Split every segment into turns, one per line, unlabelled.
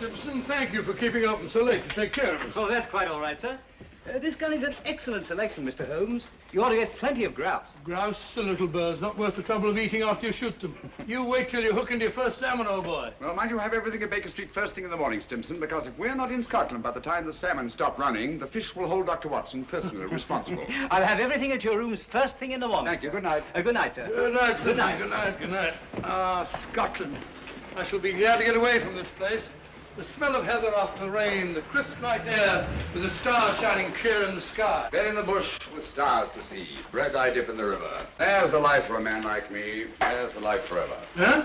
Stimson, thank you for keeping open so late to take care of us.
Oh, that's quite all right, sir. This gun is an excellent selection, Mr. Holmes. You ought to get plenty of grouse.
Grouse are little birds, not worth the trouble of eating after you shoot them. You wait till you hook into your first salmon, old boy.
Well, mind you have everything at Baker Street first thing in the morning, Stimson, because if we're not in Scotland by the time the salmon stop running, the fish will hold Dr. Watson personally responsible.
I'll have everything at your rooms first thing in the morning.
Thank you. Good night.
Good night, sir.
Good night, sir.
Good night.
Good night. Good night. Ah, Scotland. I shall be glad to get away from this place. The smell of heather after the rain, the crisp night air with the stars shining clear in the sky.
Bed in the bush with stars to see. Bread I dip in the river. There's the life for a man like me. There's the life forever.
Huh?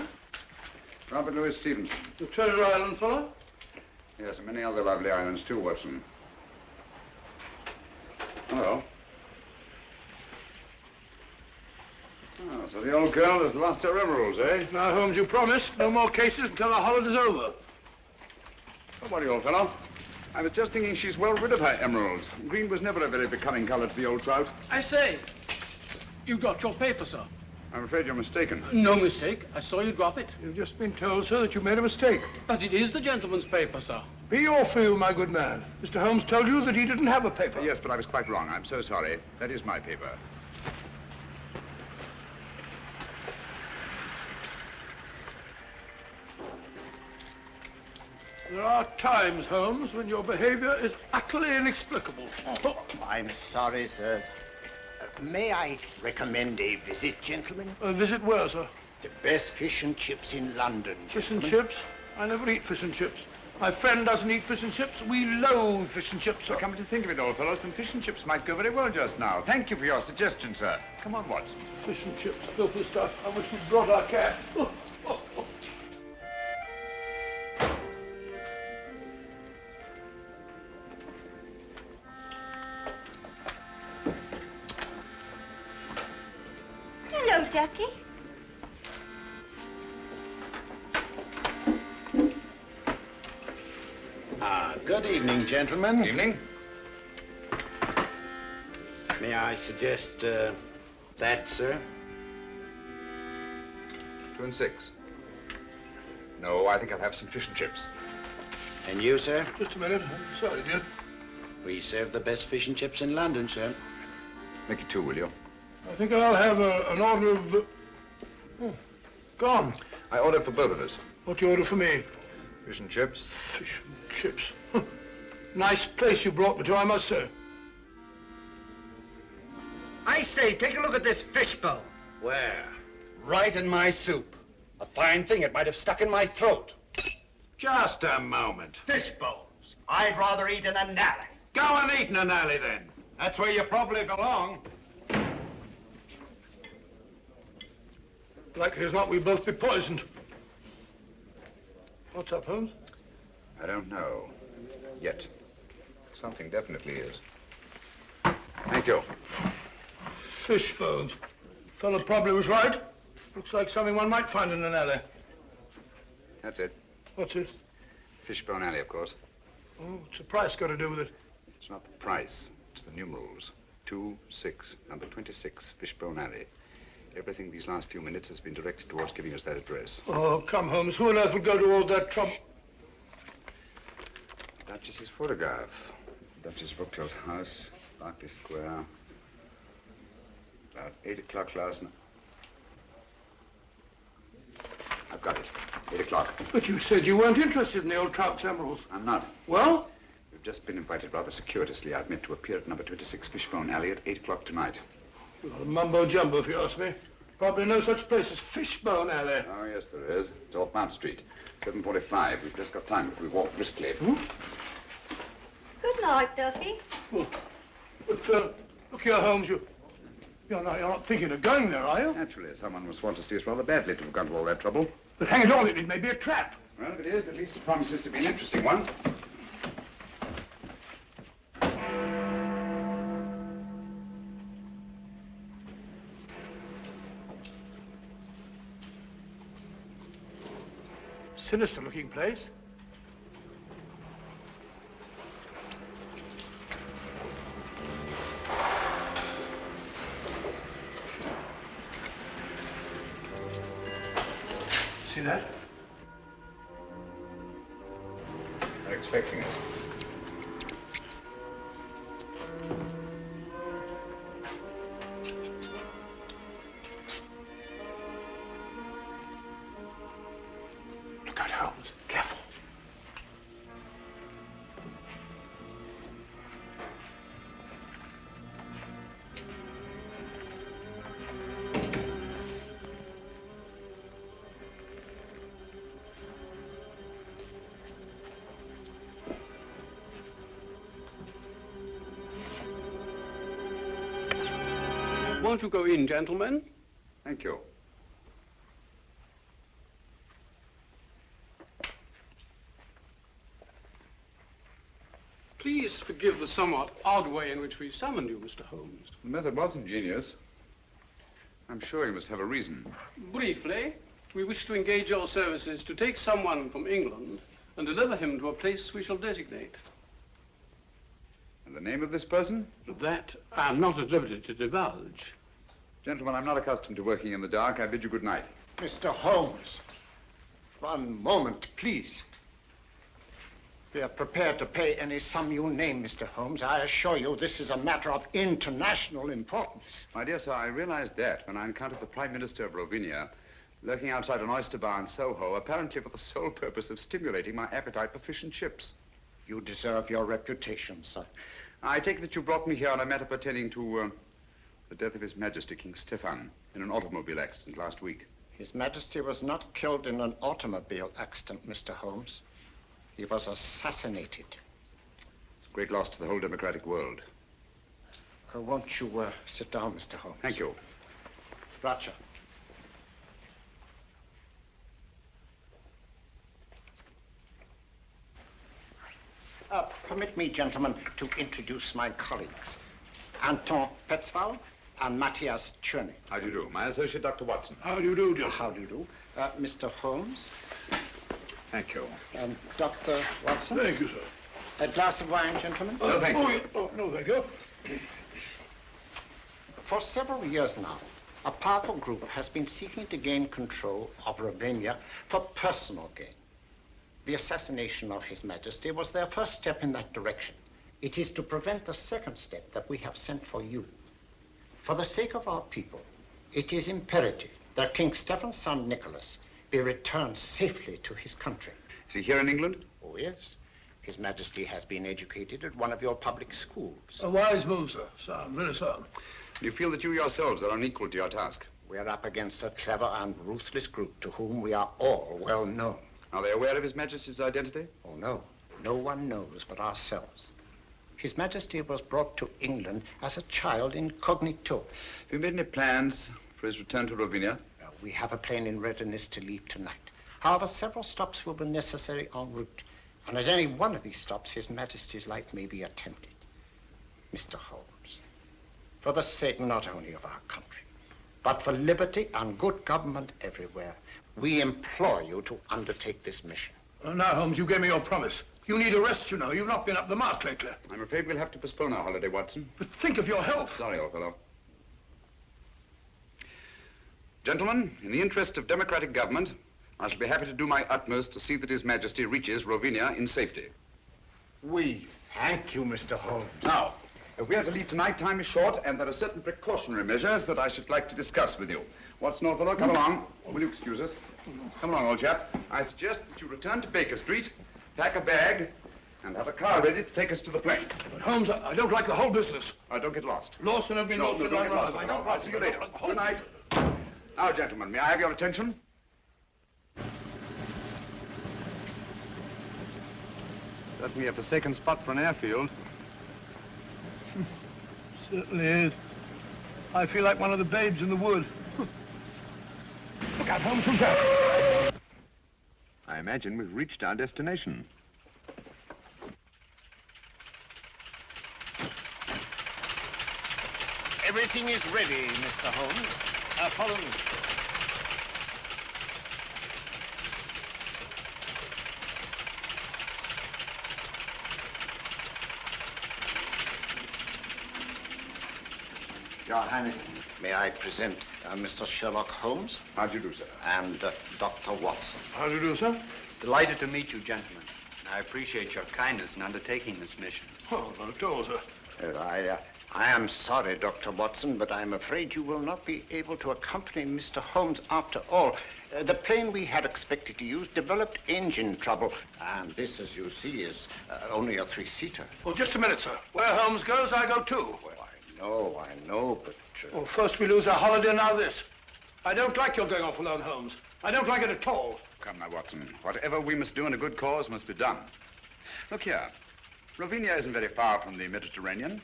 Robert Louis Stevenson.
The Treasure Island fellow?
Yes, and many other lovely islands too, Watson. Hello. Oh, so the old girl has lost her emeralds, eh?
Now, Holmes, you promised no more cases until our holiday's over.
Don't worry, old fellow. I was just thinking she's well rid of her emeralds. Green was never a very becoming color to the old trout.
I say, you dropped your paper, sir.
I'm afraid you're mistaken.
No mistake. I saw you drop it. You've just been told, sir, that you made a mistake. But it is the gentleman's paper, sir. Be your fool, my good man. Mr. Holmes told you that he didn't have a paper.
Yes, but I was quite wrong. I'm so sorry. That is my paper.
There are times, Holmes, when your behavior is utterly inexplicable.
Oh, I'm sorry, sir. May I recommend a visit, gentlemen?
A visit where, sir?
The best fish and chips in London,
Fish and
gentlemen.
chips? I never eat fish and chips. My friend doesn't eat fish and chips. We loathe fish and chips, sir.
Come to think of it, old fellow, some fish and chips might go very well just now. Thank you for your suggestion, sir. Come on, Watson.
Fish and chips, filthy stuff. I wish you'd brought our cat. Oh, oh, oh.
Hello, Ducky.
Good evening, gentlemen.
Evening.
May I suggest that, sir?
2 and 6. No, I think I'll have some fish and chips.
And you, sir?
Just a minute. I'm sorry, dear.
We serve the best fish and chips in London, sir.
Make it 2, will you?
I think I'll have an order of... Oh, gone.
I order for both of us.
What do you order for me?
Fish and chips.
Fish and chips. Nice place you brought me to, I must say.
I say, take a look at this fishbowl.
Where?
Right in my soup. A fine thing, it might have stuck in my throat.
Just a moment.
Fishbowls. I'd rather eat in an alley.
Go and eat in an alley, then. That's where you probably belong.
Likely as not, we'll both be poisoned. What's up, Holmes?
I don't know. Yet. Something definitely is. Thank you.
Fish bones. Fellow probably was right. Looks like something one might find in an alley.
That's it.
What's it?
Fishbone Alley, of course.
Oh, what's the price got to do with it?
It's not the price. It's the numerals. 26, number 26, Fishbone Alley. Everything these last few minutes has been directed towards giving us that address.
Oh, come, Holmes. Who on earth would go to all that trouble?
Duchess's photograph. Duchess Brookclose House, Berkeley Square. About 8 o'clock last night. I've got it. 8 o'clock.
But you said you weren't interested in the old trout's emeralds.
I'm not.
Well?
We've just been invited rather circuitously. I've meant to appear at number 26 Fishbone Alley at 8 o'clock tonight.
Well, mumbo jumbo, if you ask me. Probably no such place as Fishbone Alley.
Oh, yes, there is. It's off Mount Street. 7:45. We've just got time if we walk briskly.
Good night, Ducky.
Oh, but, look here, Holmes, you're not thinking of going there, are you?
Naturally, someone must want to see us rather badly to have gone to all that trouble.
But hang it all, it may be a trap.
Well, if it is, at least it promises to be an interesting one.
Sinister-looking place. See that?
They're expecting us.
Look out, Holmes. Careful.
Won't you go in, gentlemen?
Thank you.
Please forgive the somewhat odd way in which we summoned you, Mr. Holmes.
The method was ingenious. I'm sure you must have a reason.
Briefly, we wish to engage your services to take someone from England and deliver him to a place we shall designate.
And the name of this person?
That I am not at liberty to divulge.
Gentlemen, I'm not accustomed to working in the dark. I bid you good night.
Mr. Holmes, one moment, please. We are prepared to pay any sum you name, Mr. Holmes. I assure you this is a matter of international importance.
My dear sir, I realized that when I encountered the Prime Minister of Rovinia lurking outside an oyster bar in Soho, apparently for the sole purpose of stimulating my appetite for fish and chips.
You deserve your reputation, sir.
I take it that you brought me here on a matter pertaining to the death of His Majesty King Stefan in an automobile accident last week.
His Majesty was not killed in an automobile accident, Mr. Holmes. He was assassinated.
It's a great loss to the whole democratic world.
Won't you sit down, Mr. Holmes?
Thank you.
Roger. Permit me, gentlemen, to introduce my colleagues. Anton Petzval and Matthias Czerny.
How do you do? My associate, Dr. Watson.
How do you do, Joe?
How do you do? Mr. Holmes.
Thank you.
Dr. Watson.
Thank you, sir.
A glass of wine, gentlemen?
No, thank you.
Oh, no, thank you.
For several years now, a powerful group has been seeking to gain control of Ravinia for personal gain. The assassination of His Majesty was their first step in that direction. It is to prevent the second step that we have sent for you. For the sake of our people, it is imperative that King Stephen's son, Nicholas, be returned safely to his country.
Is he here in England?
Oh, yes. His Majesty has been educated at one of your public schools.
A wise move, sir. Sound, very sound.
You feel that you yourselves are unequal to your task?
We're up against a clever and ruthless group to whom we are all well known.
Are they aware of His Majesty's identity?
Oh, no. No one knows but ourselves. His Majesty was brought to England as a child incognito.
Have you made any plans for his return to Rovinia?
We have a plane in readiness to leave tonight. However, several stops will be necessary en route. And at any one of these stops, His Majesty's life may be attempted. Mr. Holmes, for the sake not only of our country, but for liberty and good government everywhere, we implore you to undertake this mission.
Now, Holmes, you gave me your promise. You need a rest, you know. You've not been up the mark lately.
I'm afraid we'll have to postpone our holiday, Watson.
But think of your health.
Sorry, old fellow. Gentlemen, in the interest of democratic government, I shall be happy to do my utmost to see that His Majesty reaches Rovinia in safety.
We thank you, Mr. Holmes.
Now, if we are to leave tonight, time is short, and there are certain precautionary measures that I should like to discuss with you. Watson, old fellow, come along. Will you excuse us? Come along, old chap. I suggest that you return to Baker Street, pack a bag, and have a car ready to take us to the plane.
But Holmes, I don't like the whole business.
Don't get lost.
Lost and I've been lost.
Don't get lost. I'll see you later. Good night. Now, gentlemen, may I have your attention? Certainly a forsaken spot for an airfield.
Certainly is. I feel like one of the babes in the wood. Look out, Holmes, who's that?
I imagine we've reached our destination.
Everything is ready, Mr. Holmes. Follow me. Your Highness, may I present Mr. Sherlock Holmes?
How do you do, sir?
And Dr. Watson.
How do you do, sir?
Delighted to meet you, gentlemen. I appreciate your kindness in undertaking this mission.
Oh, not at all, sir.
I am sorry, Dr. Watson, but I'm afraid you will not be able to accompany Mr. Holmes after all. The plane we had expected to use developed engine trouble, and this, as you see, is only a three-seater.
Well, just a minute, sir. Where Holmes goes, I go too.
Well, I know, but...
Well, first we lose our holiday, now this. I don't like your going off alone, Holmes. I don't like it at all.
Come now, Watson. Whatever we must do in a good cause must be done. Look here. Ravinia isn't very far from the Mediterranean,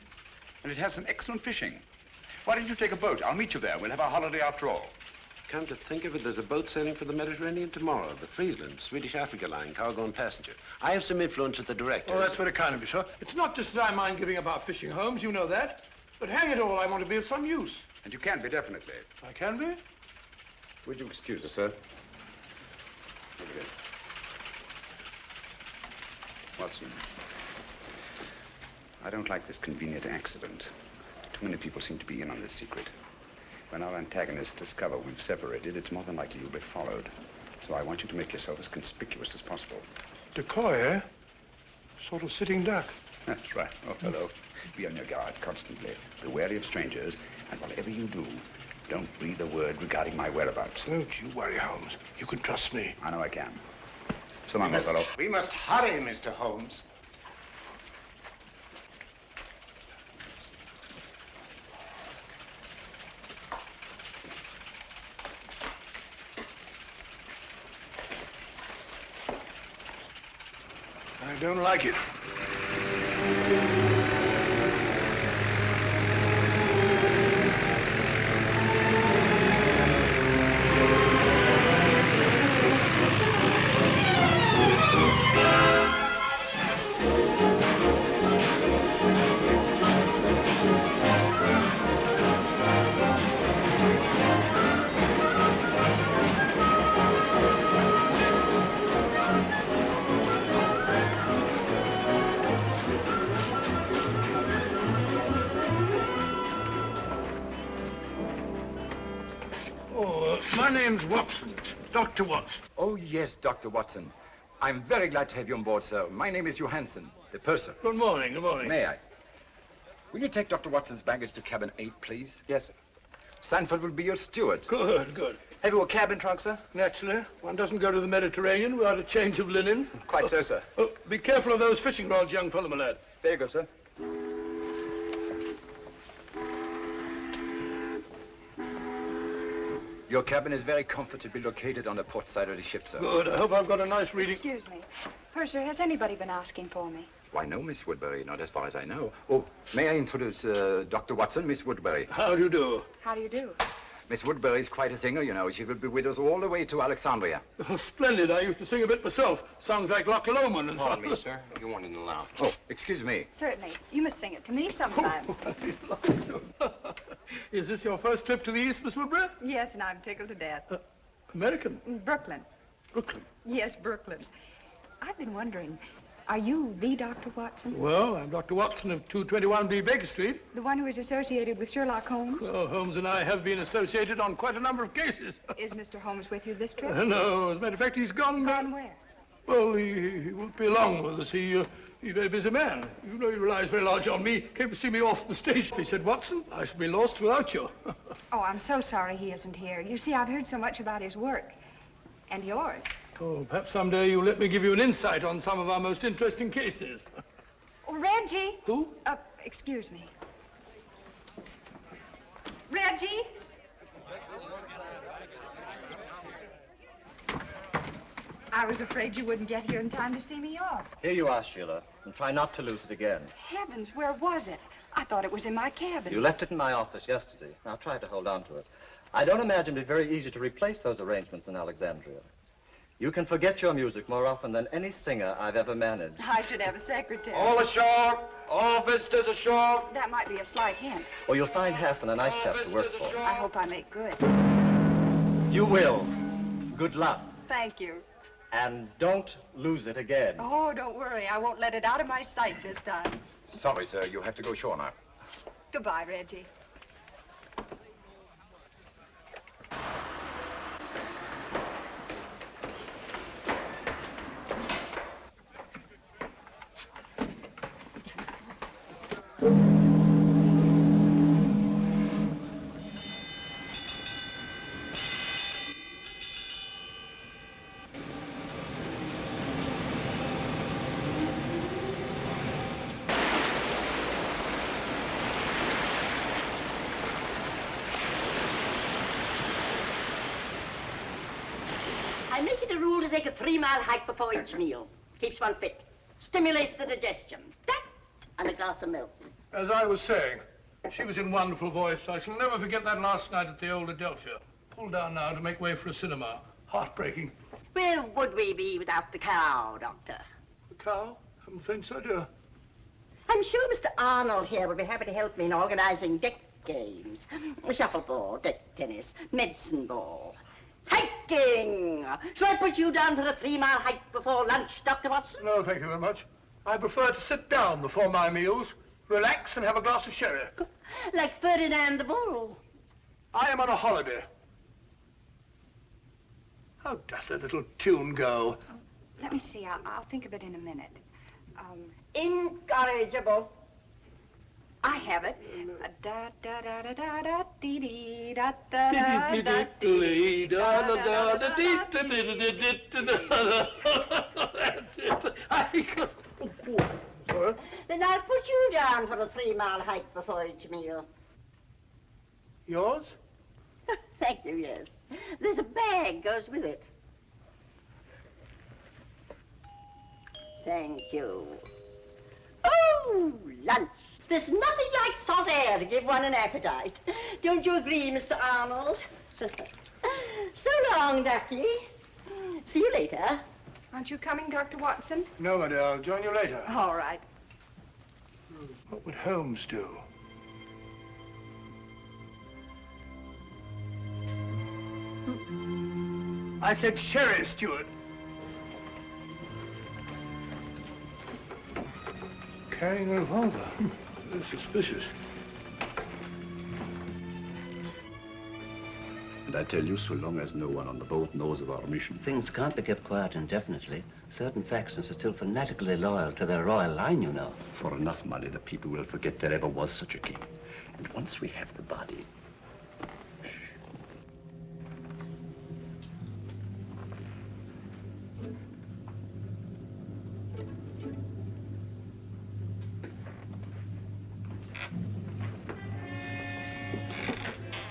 and it has some excellent fishing. Why don't you take a boat? I'll meet you there. We'll have our holiday after all.
Come to think of it, there's a boat sailing for the Mediterranean tomorrow. The Friesland, Swedish Africa line, cargo and passenger. I have some influence with the director.
Oh, that's very kind of you, sir. It's not just that I mind giving up our fishing, Holmes. You know that. But hang it all, I want to be of some use.
And you can be, definitely.
I can be?
Would you excuse us, sir? Look at it. Watson, I don't like this convenient accident. Too many people seem to be in on this secret. When our antagonists discover we've separated, it's more than likely you'll be followed. So I want you to make yourself as conspicuous as possible.
Decoy, eh? Sort of sitting duck.
That's right. Oh, hello. Be on your guard constantly. Be wary of strangers, and whatever you do, don't breathe a word regarding my whereabouts.
Don't you worry, Holmes. You can trust me.
I know I can. So long, old fellow.
We must hurry, Mr. Holmes.
I don't like it. My name's Watson, Dr. Watson.
Oh, yes, Dr. Watson. I'm very glad to have you on board, sir. My name is Johansson, the purser.
Good morning, good morning.
May I? Will you take Dr. Watson's baggage to cabin 8, please?
Yes, sir.
Sanford will be your steward.
Good, good.
Have you a cabin trunk, sir?
Naturally, one doesn't go to the Mediterranean without a change of linen.
Quite so, sir.
Oh, be careful of those fishing rods, young fellow, my lad.
Very good, sir.
Your cabin is very comfortably located on the port side of the ship, sir.
Good. I hope I've got a nice reading.
Excuse me. Purser, has anybody been asking for me?
Why, no, Miss Woodbury, not as far as I know. Oh, may I introduce Dr. Watson, Miss Woodbury?
How do you do?
How do you do?
Miss Woodbury is quite a singer, you know. She will be with us all the way to Alexandria.
Oh, splendid. I used to sing a bit myself. Songs like Loch Lomond and so
Pardon me, sir. You weren't in the lounge.
Oh, excuse me.
Certainly. You must sing it to me sometime.
Is this your first trip to the East, Miss Woodbury?
Yes, and I'm tickled to death.
American?
Brooklyn.
Brooklyn.
Yes, Brooklyn. I've been wondering, are you the Dr. Watson?
Well, I'm Dr. Watson of 221B Baker Street.
The one who is associated with Sherlock Holmes?
Well, Holmes and I have been associated on quite a number of cases.
Is Mr. Holmes with you this trip?
No, as a matter of fact, he's gone.
Gone where?
Well, he won't be along with us. He's a very busy man. You know, he relies very large on me. Came to see me off the stage. He said, Watson, I shall be lost without you.
Oh, I'm so sorry he isn't here. You see, I've heard so much about his work. And yours.
Oh, perhaps someday you'll let me give you an insight on some of our most interesting cases.
Oh, Reggie.
Who?
Excuse me. Reggie? I was afraid you wouldn't get here in time to see me off.
Here you are, Sheila, and try not to lose it again.
Heavens, where was it? I thought it was in my cabin.
You left it in my office yesterday. Now try to hold on to it. I don't imagine it very easy to replace those arrangements in Alexandria. You can forget your music more often than any singer I've ever managed.
I should have a secretary.
All ashore! All visitors ashore!
That might be a slight hint.
Or you'll find Hassan a nice chap to work for.
I hope I make good.
You will. Good luck.
Thank you.
And don't lose it again.
Oh, don't worry. I won't let it out of my sight this time.
Sorry, sir. You have to go ashore now.
Goodbye, Reggie.
I make it a rule to take a 3-mile hike before each meal. Keeps one fit. Stimulates the digestion. That and a glass of milk.
As I was saying, she was in wonderful voice. I shall never forget that last night at the old Adelphia. Pulled down now to make way for a cinema. Heartbreaking.
Where would we be without the cow, Doctor?
The cow? Haven't the faintest idea.
I'm sure Mr. Arnold here would be happy to help me in organizing deck games. Shuffleboard, deck tennis, medicine ball. Hiking! Shall I put you down for a 3-mile hike before lunch, Dr. Watson?
No, thank you very much. I prefer to sit down before my meals, relax and have a glass of sherry.
Like Ferdinand the Bull.
I am on a holiday. How does that little tune go?
Let me see. I'll think of it in a minute.
Incorrigible.
I have it. Da da da da da da dee dee da da da da dee da da da da
That's it. Sorry?
Then I'll put you down for a 3-mile hike before each meal.
Yours?
Thank you, yes. There's a bag goes with it. Thank you. Oh, lunch. There's nothing like salt air to give one an appetite. Don't you agree, Mr. Arnold? So long, Ducky. See you later.
Aren't you coming, Dr. Watson?
No, my dear. I'll join you later.
All right.
What would Holmes do? I said sherry, Stewart. Carrying a revolver. Very suspicious.
And I tell you, so long as no one on the boat knows of our mission.
Things can't be kept quiet indefinitely. Certain factions are still fanatically loyal to their royal line, you know.
For enough money, the people will forget there ever was such a king. And once we have the body... Shh.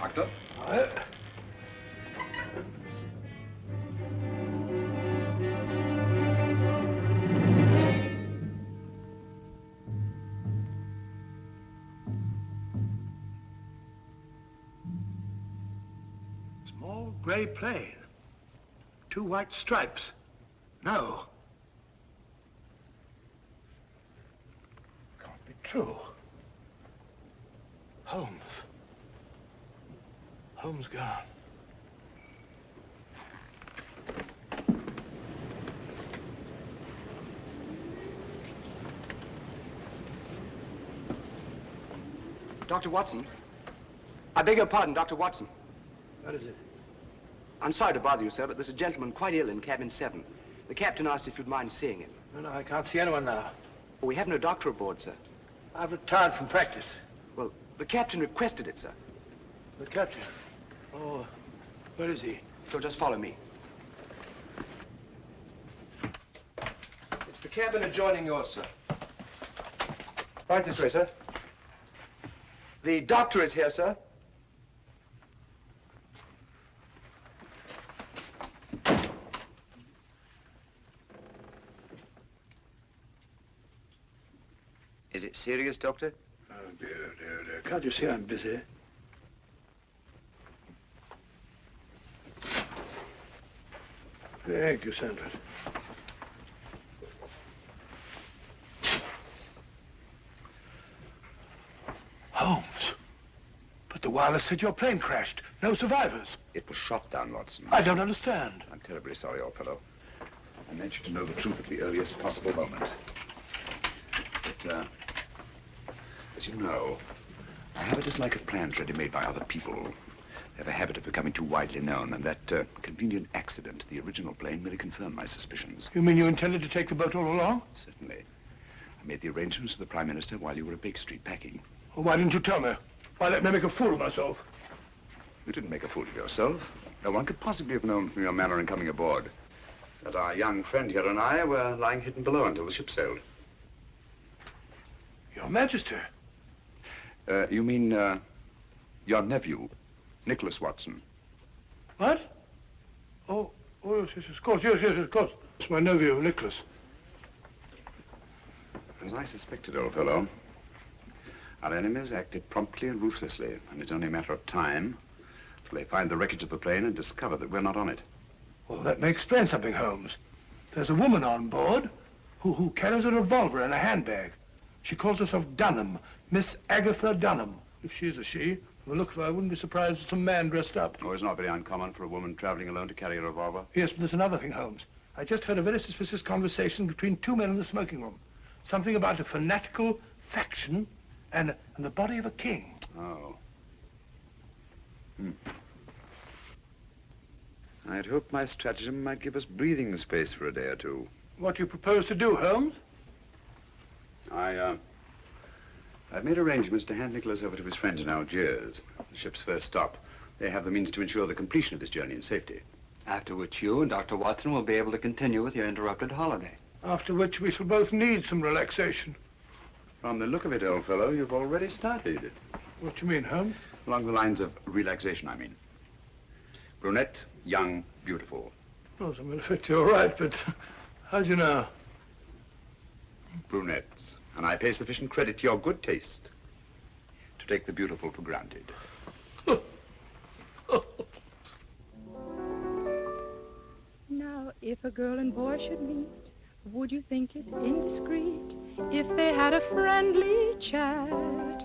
Doctor?
Small gray plane. 2 white stripes. No. Can't be true. Holmes. Holmes gone.
Dr. Watson. I beg your pardon, Dr. Watson.
What is it?
I'm sorry to bother you, sir, but there's a gentleman quite ill in cabin 7. The captain asked if you'd mind seeing him.
No, I can't see anyone now.
Well, we have no doctor aboard, sir.
I've retired from practice.
Well, the captain requested it, sir.
The captain? Oh, where is he?
So just follow me. It's the cabin adjoining yours, sir. Right this way, sir. The doctor is here, sir.
Is it serious, Doctor?
Oh, dear, dear, dear. Can't you see I'm busy? The egg you sent for it. Holmes. But the wireless said your plane crashed. No survivors.
It was shot down, Watson.
I don't understand.
I'm terribly sorry, old fellow. I meant you to know the truth at the earliest possible moment. But, as you know, I have a dislike of plans ready-made by other people. They have a habit of becoming too widely known, and that convenient accident to the original plane merely confirmed my suspicions.
You mean you intended to take the boat all along?
Certainly. I made the arrangements with the Prime Minister while you were at Baker Street packing.
Well, why didn't you tell me? Why let me make a fool of myself?
You didn't make a fool of yourself. No one could possibly have known from your manner in coming aboard that our young friend here and I were lying hidden below until the ship sailed.
Your Majesty.
You mean, your nephew, Nicholas Watson.
What? Oh, yes, yes, of course, yes, of course. It's my nephew, Nicholas.
As I suspected, old fellow, our enemies acted promptly and ruthlessly, and it's only a matter of time till they find the wreckage of the plane and discover that we're not on it.
Well, that may explain something, Holmes. There's a woman on board who carries a revolver in a handbag. She calls herself Dunham, Miss Agatha Dunham. If she's a she, from the look of her, I wouldn't be surprised if some man dressed up.
Oh, it's not very uncommon for a woman traveling alone to carry a revolver.
Yes, but there's another thing, Holmes. I just heard a very suspicious conversation between two men in the smoking room. Something about a fanatical faction and the body of a king.
Oh. I had hoped my stratagem might give us breathing space for a day or two.
What do you propose to do, Holmes?
I've made arrangements to hand Nicholas over to his friends in Algiers, the ship's first stop. They have the means to ensure the completion of this journey in safety.
After which you and Dr. Watson will be able to continue with your interrupted holiday.
After which we shall both need some relaxation.
From the look of it, old fellow, you've already started.
What do you mean, Holmes?
Along the lines of relaxation, I mean. Brunette, young, beautiful.
Oh, as a matter of fact, you're right, but how do you know?
Brunettes. And I pay sufficient credit to your good taste to take the beautiful for granted.
Now, if a girl and boy should meet, would you think it indiscreet if they had a friendly chat?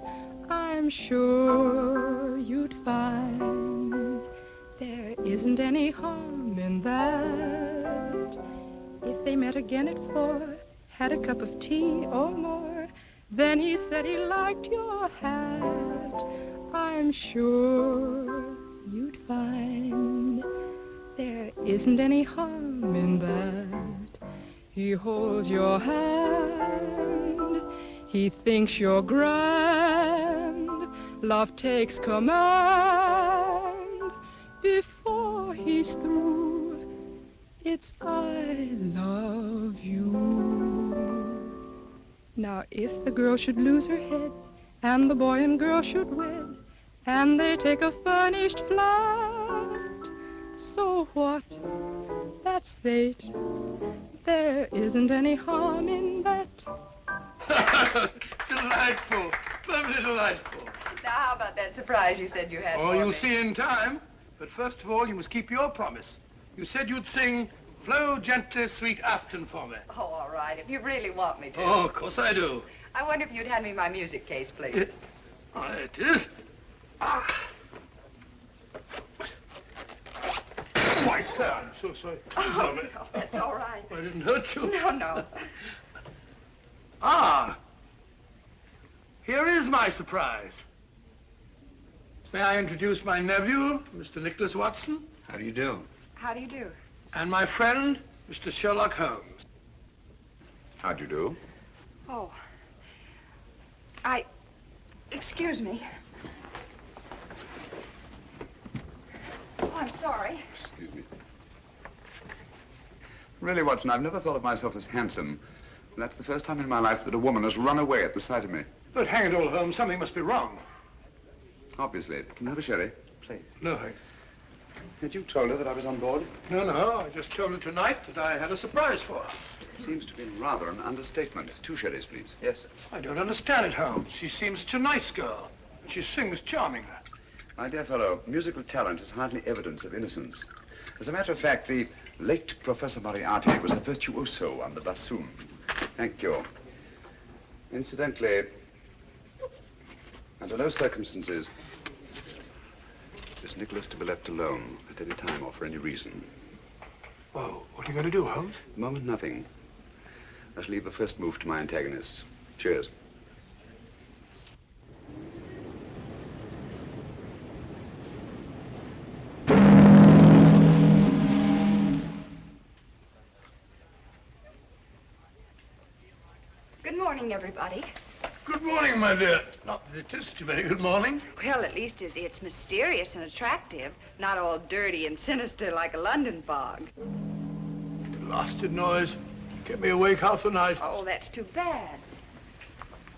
I'm sure you'd find there isn't any harm in that. If they met again at 4, had a cup of tea or more, then he said he liked your hat, I'm sure you'd find there isn't any harm in that. He holds your hand, he thinks you're grand, love takes command. Before he's through, it's I love you. Now if the girl should lose her head, and the boy and girl should wed, and they take a furnished flat, so what? That's fate. There isn't any harm in that.
Delightful. Lovely delightful.
Now, how about that surprise you said you had
Oh,
for
you'll
me?
see in time. But first of all, you must keep your promise. You said you'd sing Flow Gently, Sweet Afton for me.
Oh, all right, if you really want me to.
Oh, of course I do.
I wonder if you'd hand me my music case, please.
It is. Ah. Why, sir, I'm so sorry.
Oh, no, that's all right.
I didn't hurt you.
No, no.
Ah. Here is my surprise. May I introduce my nephew, Mr. Nicholas Watson?
How do you do?
How do you do?
And my friend, Mr. Sherlock Holmes.
How do you do?
Oh. Excuse me. Oh, I'm sorry.
Excuse me. Really, Watson, I've never thought of myself as handsome. And that's the first time in my life that a woman has run away at the sight of me.
But hang it all, Holmes, something must be wrong.
Obviously. Can you have a sherry? Please.
No, thanks.
Had you told her that I was on board?
No, I just told her tonight that I had a surprise for her.
Seems to be rather an understatement. 2 sherries, please.
Yes, sir.
I don't understand it, Holmes. She seems such a nice girl. She sings charmingly.
My dear fellow, musical talent is hardly evidence of innocence. As a matter of fact, the late Professor Moriarty was a virtuoso on the bassoon. Thank you. Incidentally, under no circumstances is Nicholas to be left alone at any time or for any reason.
Well, what are you going to do, Holmes?
At the moment, nothing. I shall leave the first move to my antagonists. Cheers.
Good morning, everybody.
Good morning, my dear. Not that it is such a very good morning.
Well, at least it's mysterious and attractive, not all dirty and sinister like a London fog.
Blasted noise. Kept me awake half the night.
Oh, that's too bad.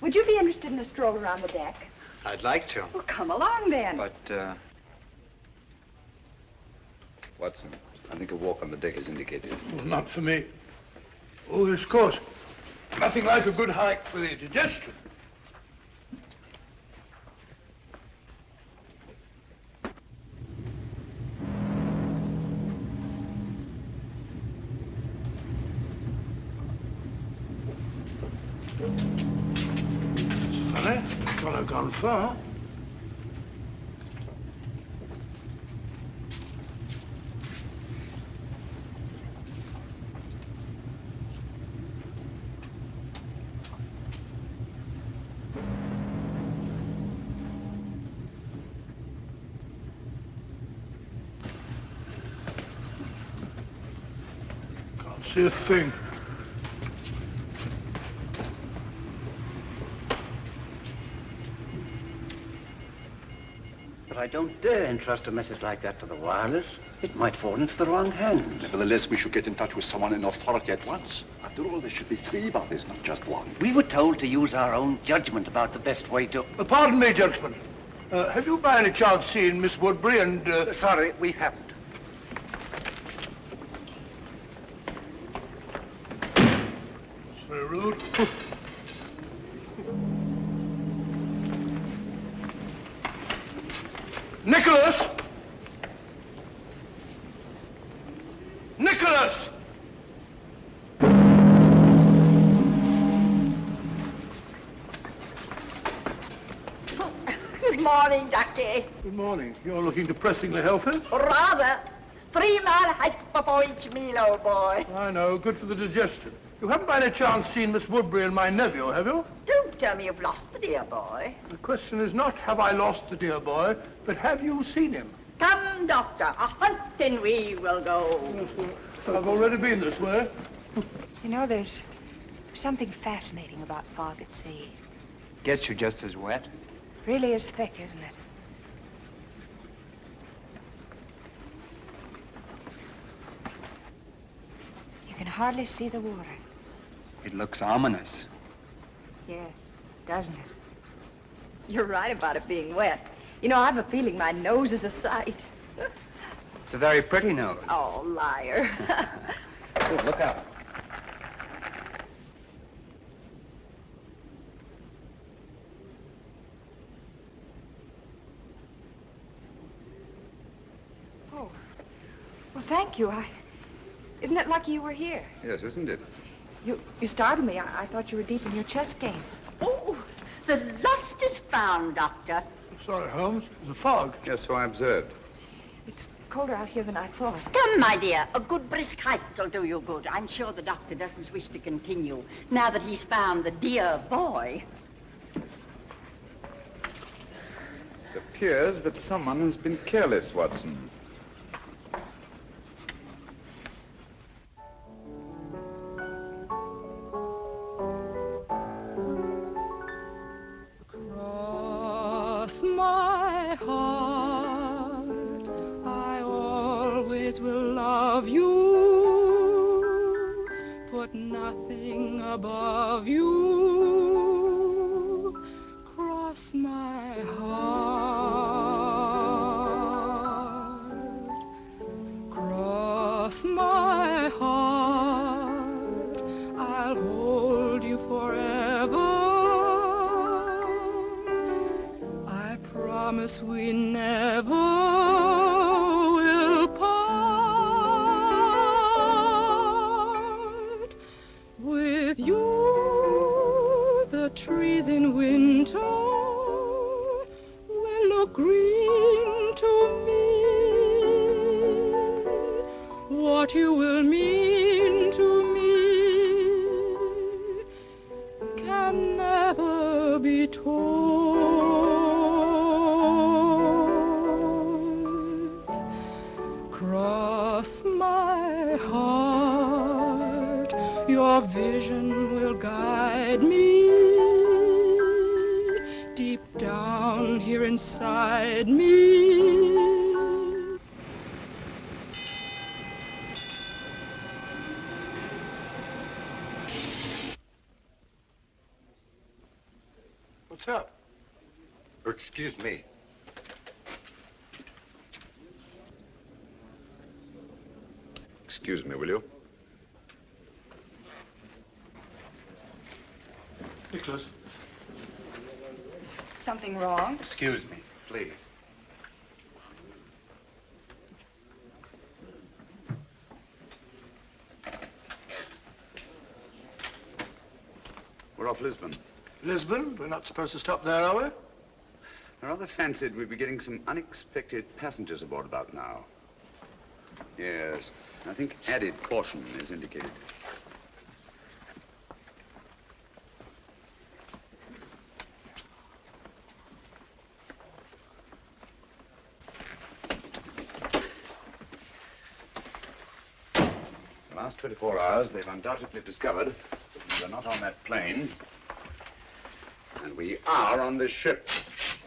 Would you be interested in a stroll around the deck?
I'd like to.
Well, come along then.
But,
Watson, I think a walk on the deck is indicated.
Well, not for me. Oh, yes, of course. Nothing like a good hike for the digestion. It's funny. Can't have gone far. Can't see a thing.
But I don't dare entrust a message like that to the wireless. It might fall into the wrong hands.
Nevertheless, we should get in touch with someone in authority at once. After all, there should be 3 bodies, not just 1.
We were told to use our own judgment about the best way to...
Pardon me, gentlemen. Have you by any chance seen Miss Woodbury and...
Sorry, we haven't.
Very rude. Nicholas! Nicholas!
Good morning, Ducky.
Good morning. You're looking depressingly healthy.
Rather. 3-mile hike before each meal, old boy.
I know. Good for the digestion. You haven't by any chance seen Miss Woodbury and my nephew, have you?
Don't tell me you've lost the dear boy.
The question is not have I lost the dear boy, but have you seen him?
Come, Doctor, a hunting we will go.
Yes, I've already been this way.
You know, there's something fascinating about fog at sea.
gets you just as wet.
Really is thick, isn't it? You can hardly see the water.
It looks ominous.
Yes, doesn't it? You're right about it being wet. You know, I've a feeling my nose is a sight.
It's a very pretty nose.
Oh, liar.
Good, look out.
Oh, well, thank you. Isn't it lucky you were here?
Yes, isn't it?
You startled me. I thought you were deep in your chess game.
Oh, the lost is found, Doctor.
Sorry, Holmes. The fog.
Yes, so I observed.
It's colder out here than I thought.
Come, my dear. A good brisk hike will do you good. I'm sure the doctor doesn't wish to continue now that he's found the dear boy.
It appears that someone has been careless, Watson.
Cross my heart, I always will love you, put nothing above you. Cross my heart, cross my heart, promise we never will part. With you, the trees in winter will look green to me. What you will mean to me can never be told. Cross my heart, your vision will guide me. Deep down here inside me.
What's up?
Excuse me.
Excuse me, will you?
Nicholas.
Something wrong?
Excuse me, please.
We're off Lisbon.
Lisbon? We're not supposed to stop there, are we?
I rather fancied we'd be getting some unexpected passengers aboard about now. Yes, I think added caution is indicated. The last 24 hours, they've undoubtedly discovered we're not on that plane, and we are on this ship.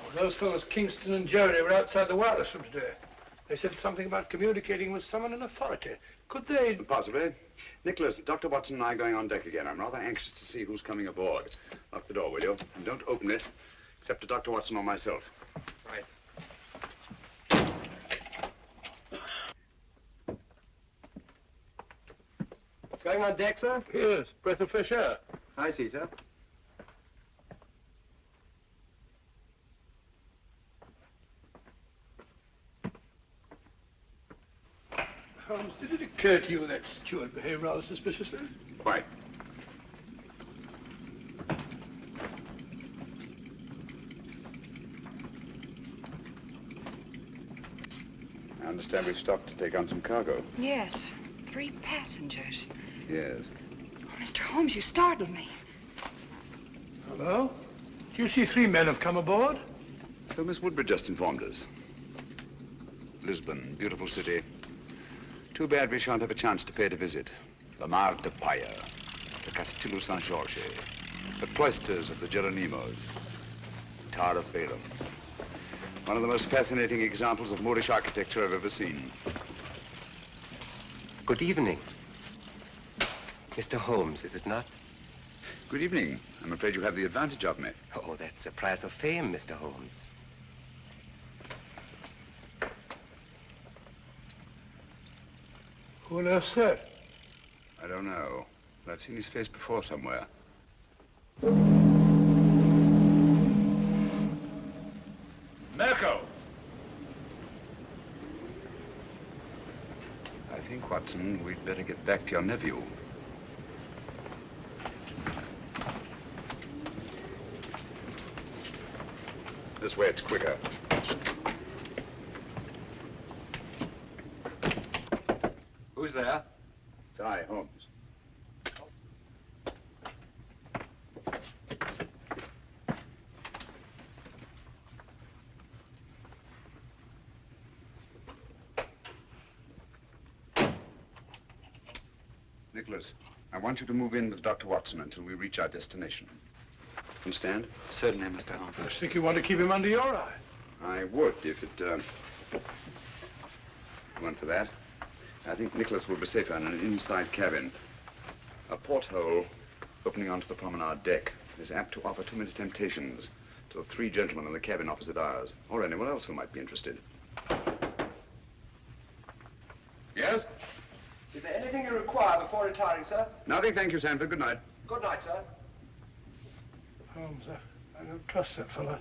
Well, those fellows, Kingston and Jerry, were outside the wireless room today. They said something about communicating with someone in authority. Could they?
Possibly. Nicholas, Dr. Watson and I are going on deck again. I'm rather anxious to see who's coming aboard. Lock the door, will you? And don't open it, except to Dr. Watson or myself.
Right. Going on deck, sir?
Yes, breath of fresh air.
I see, sir.
Holmes, did it occur to you that steward behaved rather suspiciously?
Quite. I understand we've stopped to take on some cargo.
Yes, 3 passengers.
Yes.
Oh, Mr. Holmes, you startled me.
Hello? Do you see 3 men have come aboard?
So Miss Woodbridge just informed us. Lisbon, beautiful city. Too bad we shan't have a chance to pay it a visit. The Mar de Paya, the Castillo San Jorge, the cloisters of the Geronimos, Tower of Balaam. One of the most fascinating examples of Moorish architecture I've ever seen.
Good evening. Mr. Holmes, is it not?
Good evening. I'm afraid you have the advantage of me.
Oh, that's a prize of fame, Mr. Holmes.
Who on earth's that?
I don't know, but I've seen his face before somewhere.
Merco!
I think, Watson, we'd better get back to your nephew. This way, it's quicker.
Who's there?
It's I, Holmes. Nicholas, I want you to move in with Dr. Watson until we reach our destination. Understand?
Certainly, Mr. Holmes.
I think you want to keep him under your eye.
I would, if it went for that. I think Nicholas will be safer in an inside cabin. A porthole opening onto the promenade deck is apt to offer too many temptations to the 3 gentlemen in the cabin opposite ours, or anyone else who might be interested. Yes?
Is there anything you require before retiring, sir?
Nothing, thank you, Sanford. Good night.
Good night, sir.
Holmes, I don't trust that fellow.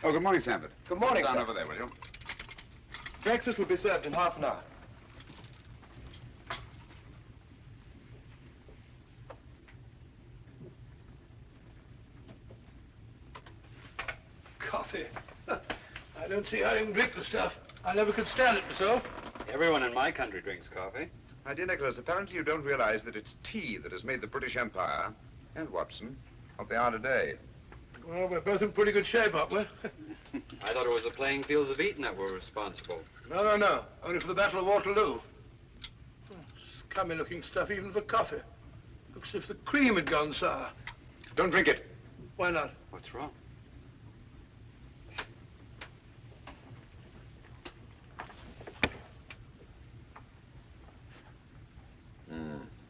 Oh, good morning, Sanford.
Good morning,
Down
sir.
over there, will you?
Breakfast will be served in half an hour.
Coffee. I don't see how you can drink the stuff. I never could stand it myself.
Everyone in my country drinks coffee.
My dear Nicholas, apparently you don't realize that it's tea that has made the British Empire, and Watson, what they are today.
Well, we're both in pretty good shape, aren't we?
I thought it was the playing fields of Eton that were responsible.
No. Only for the Battle of Waterloo. Scummy looking stuff even for coffee. Looks as if the cream had gone sour.
Don't drink it.
Why not?
What's wrong?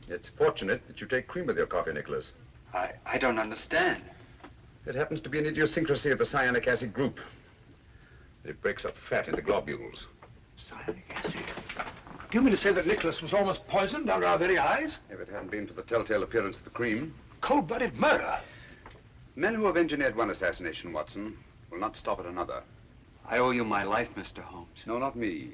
It's fortunate that you take cream with your coffee, Nicholas.
I don't understand.
It happens to be an idiosyncrasy of the cyanic acid group. It breaks up fat into globules.
Cyanic acid? Do you mean to say that Nicholas was almost poisoned under our very eyes?
If it hadn't been for the telltale appearance of the cream.
Cold-blooded murder?
Men who have engineered one assassination, Watson, will not stop at another.
I owe you my life, Mr. Holmes.
No, not me.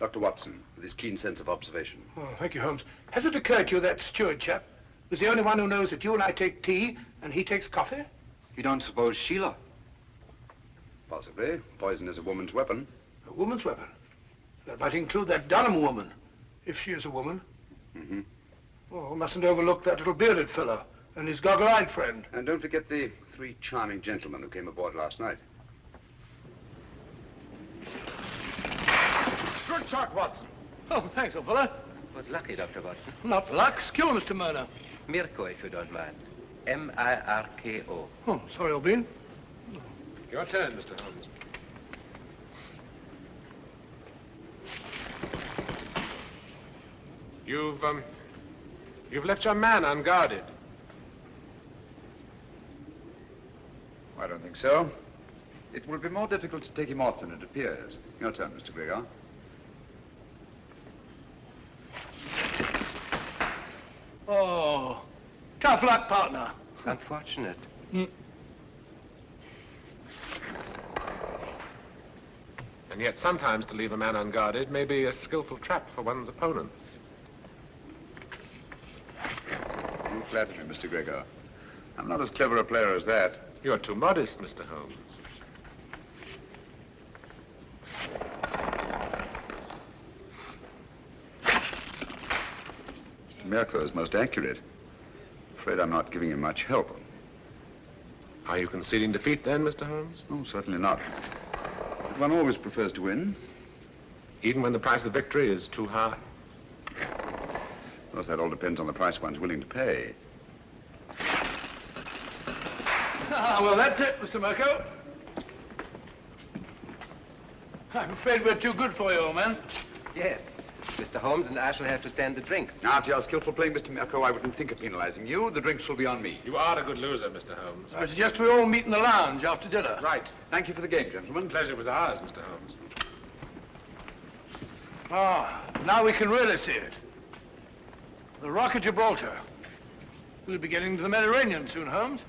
Dr. Watson, with his keen sense of observation.
Oh, thank you, Holmes. Has it occurred to you that steward chap was the only one who knows that you and I take tea and he takes coffee?
You don't suppose Sheila?
Possibly. Poison is a woman's weapon.
A woman's weapon? That might include that Dunham woman, if she is a woman.
Mm-hmm.
Oh, we mustn't overlook that little bearded fellow and his goggle-eyed friend.
And don't forget the 3 charming gentlemen who came aboard last night. Good shot, Watson.
Oh, thanks, old fella.
Was lucky, Dr. Watson.
Not luck. Skill, Mr. Murner.
Mirko, if you don't mind. M-I-R-K-O.
Oh, sorry, old bean.
Your turn, Mr. Holmes. You've left your man unguarded.
I don't think so. It will be more difficult to take him off than it appears. Your turn, Mr. Gregor.
Oh, tough luck, partner.
Unfortunate.
Mm.
And yet sometimes to leave a man unguarded may be a skillful trap for one's opponents.
You flatter me, Mr. Gregor. I'm not as clever a player as that.
You're too modest, Mr. Holmes.
Mr. Mirko is most accurate. Afraid I'm not giving him much help.
Are you conceding defeat then, Mr. Holmes?
Oh, certainly not. But one always prefers to win.
Even when the price of victory is too high?
Of course, that all depends on the price one's willing to pay.
Ah, well, that's it, Mr. Mirko. I'm afraid we're too good for you, old man.
Yes. Mr. Holmes and I shall have to stand the drinks.
Now, after your skillful playing, Mr. Mirko, I wouldn't think of penalizing you. The drinks shall be on me.
You are a good loser, Mr. Holmes.
I suggest we all meet in the lounge after dinner.
Right.
Thank you for the game, gentlemen.
Pleasure was ours, Mr. Holmes.
Ah, now we can really see it. The Rock of Gibraltar. We'll be getting to the Mediterranean soon, Holmes.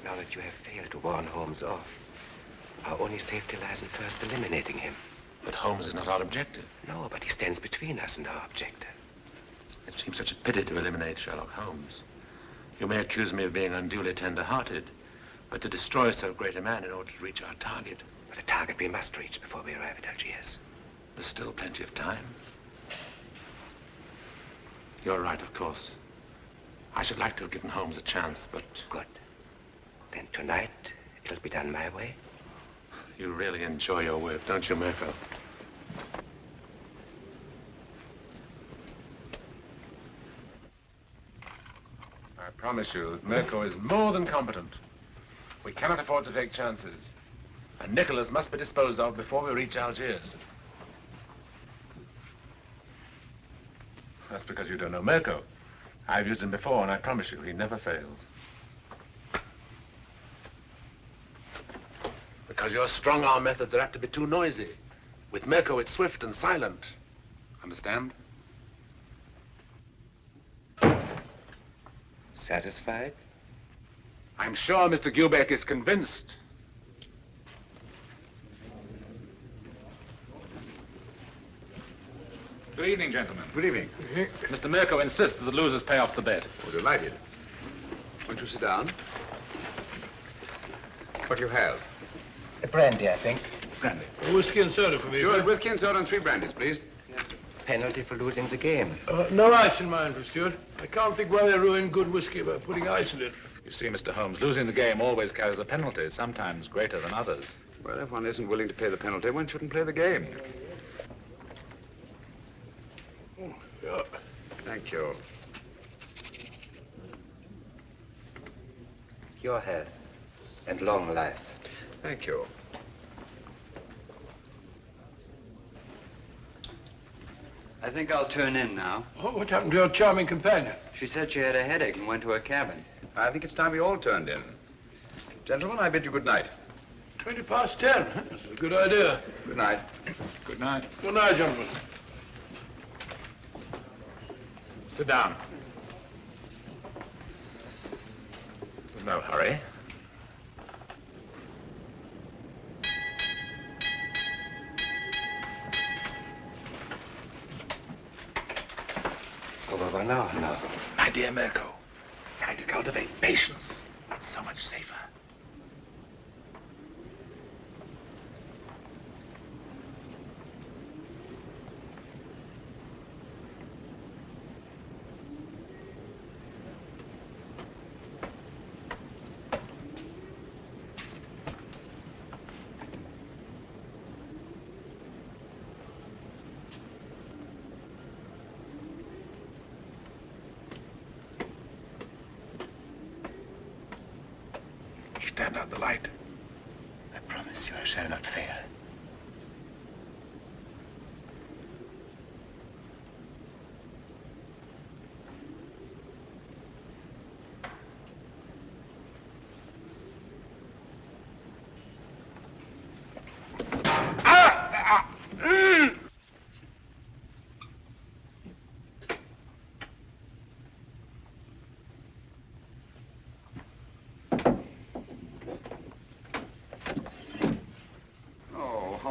Now that you have failed to warn Holmes off, our only safety lies in first eliminating him.
But Holmes is not our objective.
No, but he stands between us and our objective.
It seems such a pity to eliminate Sherlock Holmes. You may accuse me of being unduly tender-hearted, but to destroy so great a man in order to reach our target.
But a target we must reach before we arrive at Algiers.
There's still plenty of time. You're right, of course. I should like to have given Holmes a chance, but...
Good. Then tonight, it'll be done my way.
You really enjoy your work, don't you, Mirko? I promise you that Mirko is more than competent. We cannot afford to take chances. And Nicholas must be disposed of before we reach Algiers. That's because you don't know Mirko. I've used him before, and I promise you, he never fails. Because your strong-arm methods are apt to be too noisy. With Mirko, it's swift and silent. Understand?
Satisfied?
I'm sure Mr. Gubeck is convinced. Good evening, gentlemen.
Good evening.
Mr. Mirko insists that the losers pay off the bet.
Oh, delighted. Won't you sit down? What do you have?
A brandy, I think.
Brandy.
A whiskey and soda for me.
Stuart, whiskey and soda and 3 brandies, please.
Penalty for losing the game.
No ice in mine for Stuart. I can't think why they ruin good whiskey by putting ice in it.
You see, Mr. Holmes, losing the game always carries a penalty, sometimes greater than others.
Well, if one isn't willing to pay the penalty, one shouldn't play the game.
Yeah.
Thank you.
Your health and long life.
Thank you.
I think I'll turn in now.
Oh, what happened to your charming companion?
She said she had a headache and went to her cabin.
I think it's time we all turned in. Gentlemen, I bid you good night.
10:20. That's a good idea.
Good night.
Good night.
Good night, gentlemen.
Sit down. There's no hurry.
It's over by now.
My dear Mirko, try to cultivate patience. It's so much safer. Stand out the light.
I promise you I shall not fail.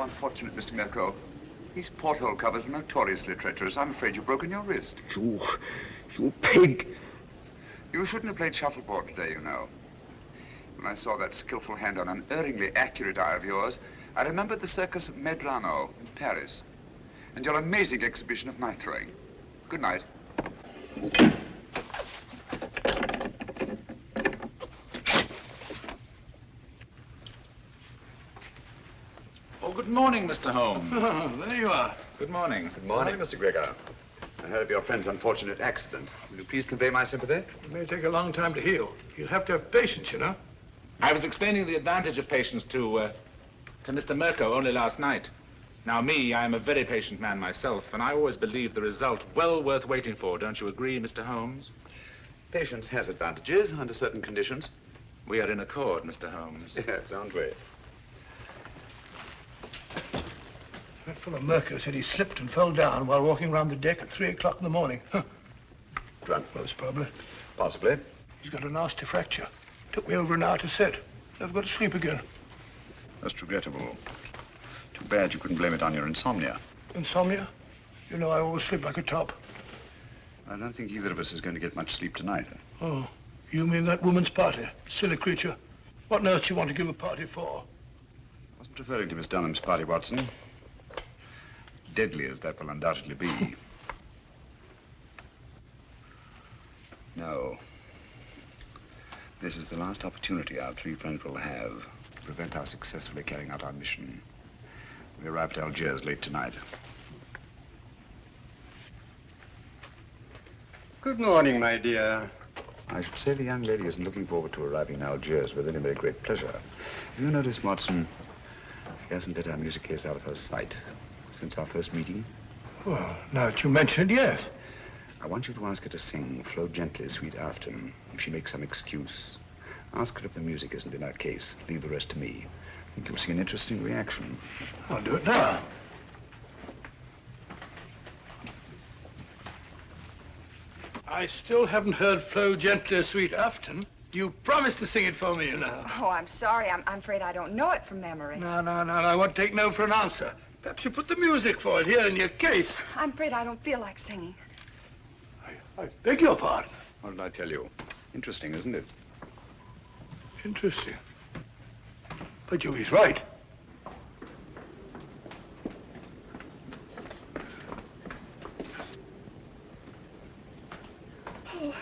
Unfortunate, Mr. Mirko. These porthole covers are notoriously treacherous. I'm afraid you've broken your wrist.
You pig!
You shouldn't have played shuffleboard today, you know. When I saw that skillful hand on an unerringly accurate eye of yours, I remembered the circus of Medrano in Paris and your amazing exhibition of knife throwing. Good night.
Good morning, Mr. Holmes.
Oh, there you are.
Good morning.
Good morning, Mr. Gregor. I heard of your friend's unfortunate accident. Will you please convey my sympathy?
It may take a long time to heal. You'll have to have patience, you know.
I was explaining the advantage of patience to Mr. Mirko only last night. Now, I am a very patient man myself, and I always believe the result well worth waiting for. Don't you agree, Mr. Holmes?
Patience has advantages under certain conditions.
We are in accord, Mr. Holmes.
Yes, aren't we?
That fellow Mirko said he slipped and fell down while walking around the deck at 3 o'clock in the morning. Huh. Drunk, most probably.
Possibly.
He's got a nasty fracture. Took me over an hour to set. Never got to sleep again.
That's regrettable. Too bad you couldn't blame it on your insomnia.
Insomnia? You know I always sleep like a top.
I don't think either of us is going to get much sleep tonight.
Oh, you mean that woman's party? Silly creature. What on earth do you want to give a party for?
I wasn't referring to Miss Dunham's party, Watson. Deadly as that will undoubtedly be. No. This is the last opportunity our 3 friends will have to prevent our successfully carrying out our mission. We arrive at Algiers late tonight.
Good morning, my dear.
I should say the young lady isn't looking forward to arriving in Algiers with any very great pleasure. Have you noticed, Watson, she hasn't let our music case out of her sight since our first meeting?
Well, now that you mention it, yes.
I want you to ask her to sing Flow Gently, Sweet Afton. If she makes some excuse, ask her if the music isn't in her case. Leave the rest to me. I think you'll see an interesting reaction.
I'll do it now. I still haven't heard Flow Gently, Sweet Afton. You promised to sing it for me, you know.
Oh, I'm sorry. I'm afraid I don't know it from memory.
No, I won't take no for an answer. Perhaps you put the music for it here in your case.
I'm afraid I don't feel like singing.
I beg your pardon.
What did I tell you? Interesting, isn't it?
Interesting. But he's right.
Oh.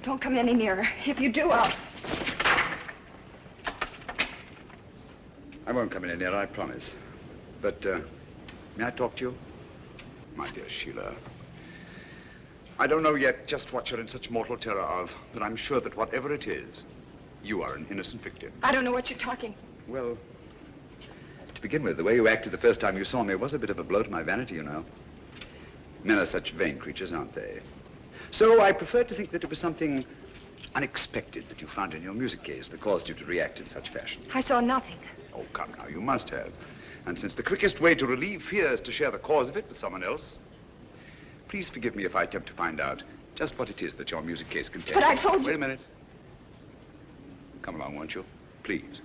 Don't come any nearer. If you do, I'll...
I won't come any nearer, I promise. But, may I talk to you? My dear Sheila, I don't know yet just what you're in such mortal terror of, but I'm sure that whatever it is, you are an innocent victim.
I don't know what you're talking.
Well, to begin with, the way you acted the first time you saw me was a bit of a blow to my vanity, you know. Men are such vain creatures, aren't they? So I prefer to think that it was something unexpected that you found in your music case that caused you to react in such fashion.
I saw nothing.
Oh, come now, you must have. And since the quickest way to relieve fear is to share the cause of it with someone else, please forgive me if I attempt to find out just what it is that your music case contains.
But I told you...
Wait a minute. Come along, won't you? Please.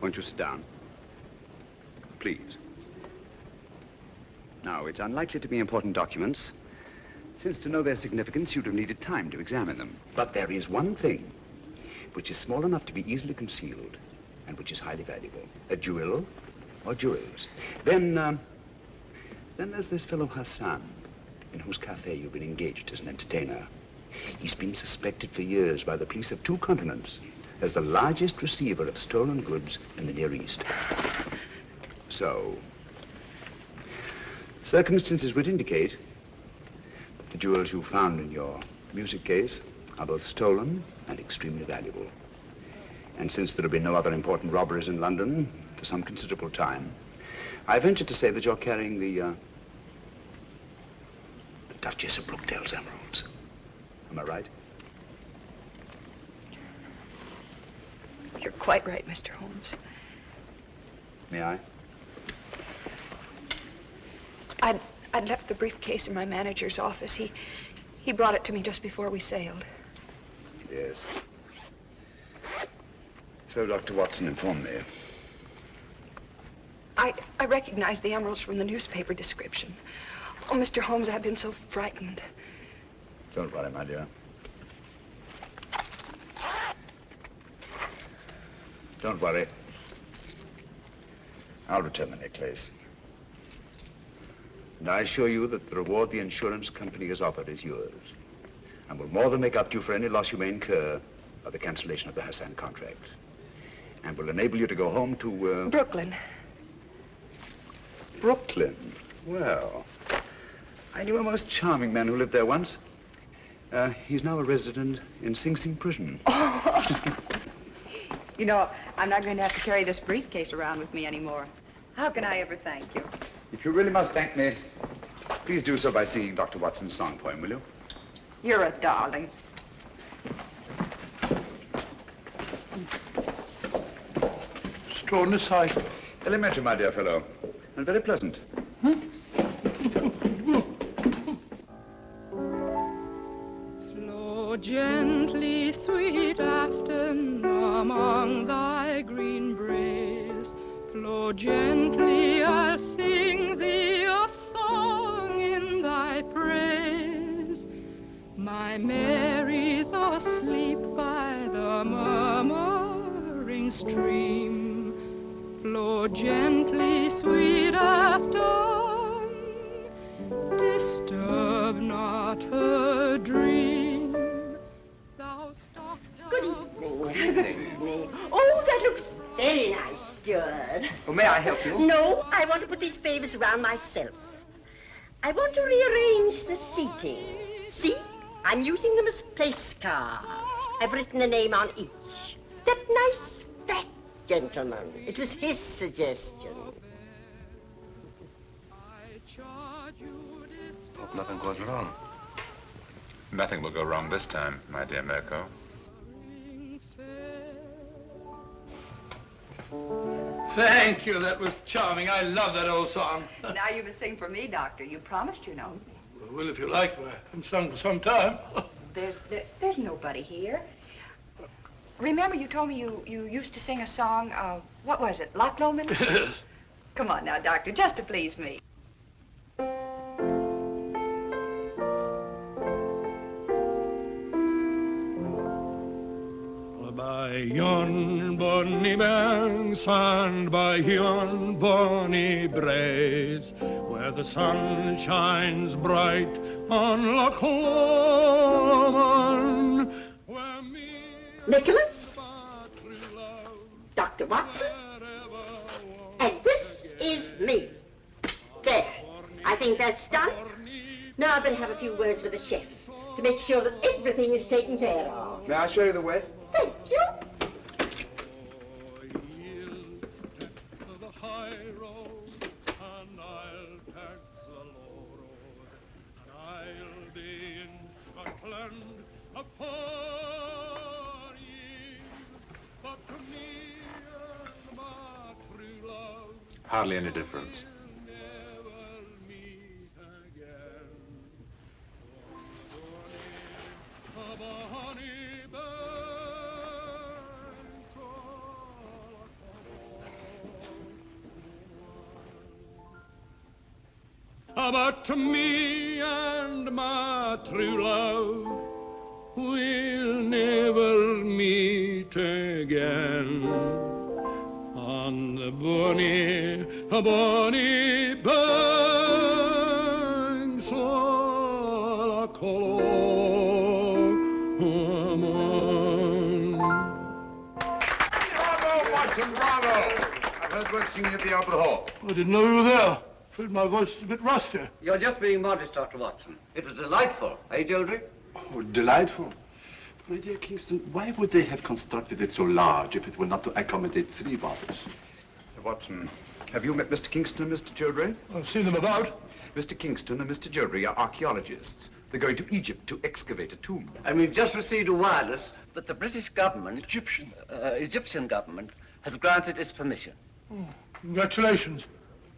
Won't you sit down? Please. Now, it's unlikely to be important documents, since to know their significance, you'd have needed time to examine them. But there is one thing which is small enough to be easily concealed and which is highly valuable. A jewel or jewels. Then there's this fellow Hassan, in whose cafe you've been engaged as an entertainer. He's been suspected for years by the police of 2 continents as the largest receiver of stolen goods in the Near East. So, circumstances would indicate that the jewels you found in your music case are both stolen and extremely valuable. And since there have been no other important robberies in London for some considerable time, I venture to say that you're carrying the Duchess of Brookdale's emeralds. Am I right?
You're quite right, Mr. Holmes.
May I?
I'd left the briefcase in my manager's office. He brought it to me just before we sailed.
Yes. So Dr. Watson informed me.
I recognized the emeralds from the newspaper description. Oh, Mr. Holmes, I've been so frightened.
Don't worry, my dear. Don't worry. I'll return the necklace. And I assure you that the reward the insurance company has offered is yours, and will more than make up to you for any loss you may incur by the cancellation of the Hassan contract, and will enable you to go home to,
Brooklyn.
Brooklyn? Well, I knew a most charming man who lived there once. He's now a resident in Sing Sing prison.
Oh. You know, I'm not going to have to carry this briefcase around with me anymore. How can I ever thank you?
If you really must thank me, please do so by singing Dr. Watson's song for him, will you?
You're a darling.
Extraordinary sight.
Elementary, my dear fellow, and very pleasant.
Flow gently, sweet Afton, among thy green braes. Flow gently, I'll sing thee a song in thy praise. My Mary's asleep by the murmuring stream. Flow gently, sweet Afton, disturb not her dream. Thou stock
Good evening. Good evening. Oh, that looks very nice, steward.
Oh, may I help you?
No, I want to put these favors around myself. I want to rearrange the seating. See? I'm using them as place cards. I've written a name on each. That nice fat gentleman. It was his suggestion.
nothing goes wrong.
Nothing will go wrong this time, my dear Mirko.
Thank you. That was charming. I love that old song.
Now you must sing for me, Doctor. You promised, you know.
Well, if you like. I haven't sung for some time.
There's nobody here. Remember you told me you used to sing a song, what was it, Loch Lomond?
Yes.
Come on now, Doctor, just to please me.
By yon bonny banks and by yon bonny braes, where the sun shines bright on Loch Lomond,
Nicholas, Dr. Watson, and this is me. There, I think that's done. Now I better have a few words with the chef to make sure that everything is taken care of.
May I show you the way?
Thank you.
Hardly any difference.
But me and my true love will never meet again on the bonny banks of Loch Lomond.
Bravo, Watson, bravo! I've heard words singing at the Opera Hall.
I didn't know you were there. Afraid my voice is a bit rusty.
You're just being modest, Dr. Watson. It was delightful, eh, Geldry?
Oh, delightful. My dear Kingston, why would they have constructed it so large if it were not to accommodate 3 bottles?
Watson, have you met Mr. Kingston and Mr. Geldry?
I've seen them about.
Mr. Kingston and Mr. Geldry are archaeologists. They're going to Egypt to excavate a tomb.
And we've just received a wireless that the British government, Egyptian government, has granted its permission.
Oh, congratulations,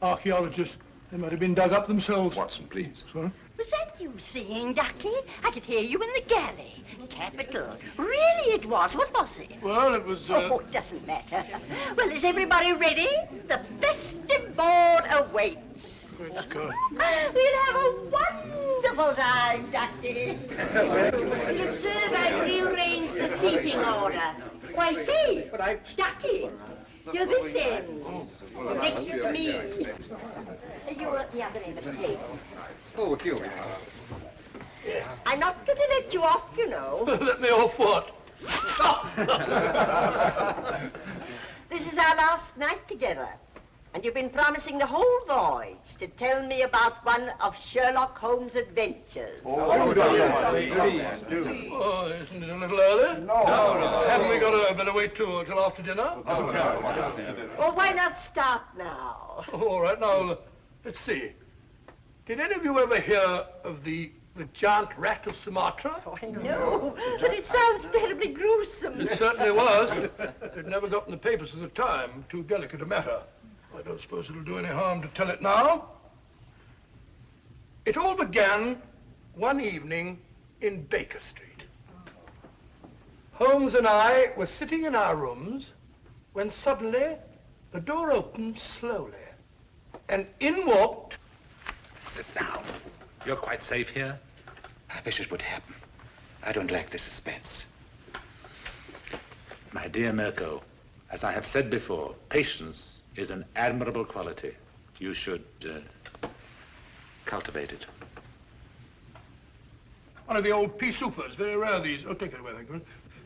archaeologists. They might have been dug up themselves.
Watson, please.
Sorry?
Was that you singing, Ducky? I could hear you in the galley. Capital. Really it was. What was it?
Well, it was...
Oh, it doesn't matter. Well, is everybody ready? The festive board awaits.
Let's go.
We'll have a wonderful time, Ducky. You observe I've rearranged the seating order. Why, say, Ducky, you're this end, next to me. You're at the other end of the table.
Oh, here we are.
I'm not going to let you off, you know.
Let me off what?
This is our last night together. And you've been promising the whole voyage to tell me about one of Sherlock Holmes' adventures.
Please do. Oh, isn't it a little early? No. Haven't we got to better wait till after dinner?
Well, why not start now?
All right, now, let's see. Did any of you ever hear of the giant rat of Sumatra?
Oh, I know, but it sounds terribly gruesome.
It certainly was. It never got in the papers at the time. Too delicate a matter. I don't suppose it'll do any harm to tell it now. It all began one evening in Baker Street. Holmes and I were sitting in our rooms when suddenly the door opened slowly and in walked...
Sit down. You're quite safe here?
I wish it would happen. I don't like the suspense.
My dear Mirko, as I have said before, patience is an admirable quality. You should cultivate it.
One of the old pea soupers, very rare these. Oh, take it away, thank you.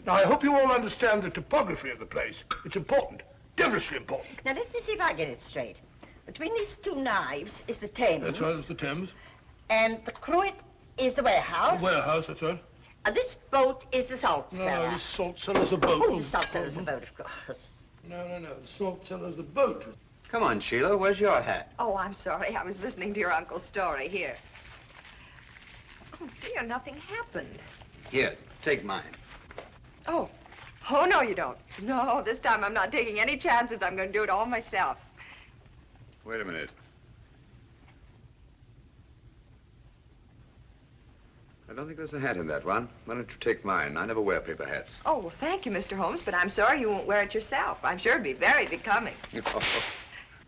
Now, I hope you all understand the topography of the place. It's important, devilishly important.
Now, let me see if I get it straight. Between these 2 knives is the Thames.
That's right, it's the Thames.
And the cruet is the warehouse.
The warehouse, that's right.
And this boat is the salt cellar.
No, the salt cellar's a boat.
Oh, the salt cellar's a boat, of course.
No, the salt cellar's the boat.
Come on, Sheila, where's your hat?
Oh, I'm sorry. I was listening to your uncle's story. Here. and nothing happened.
Here, take mine.
Oh. Oh, no, you don't. No, this time I'm not taking any chances. I'm going to do it all myself.
Wait a minute. I don't think there's a hat in that one. Why don't you take mine? I never wear paper hats.
Oh, well, thank you, Mr. Holmes, but I'm sorry you won't wear it yourself. I'm sure it'd be very becoming.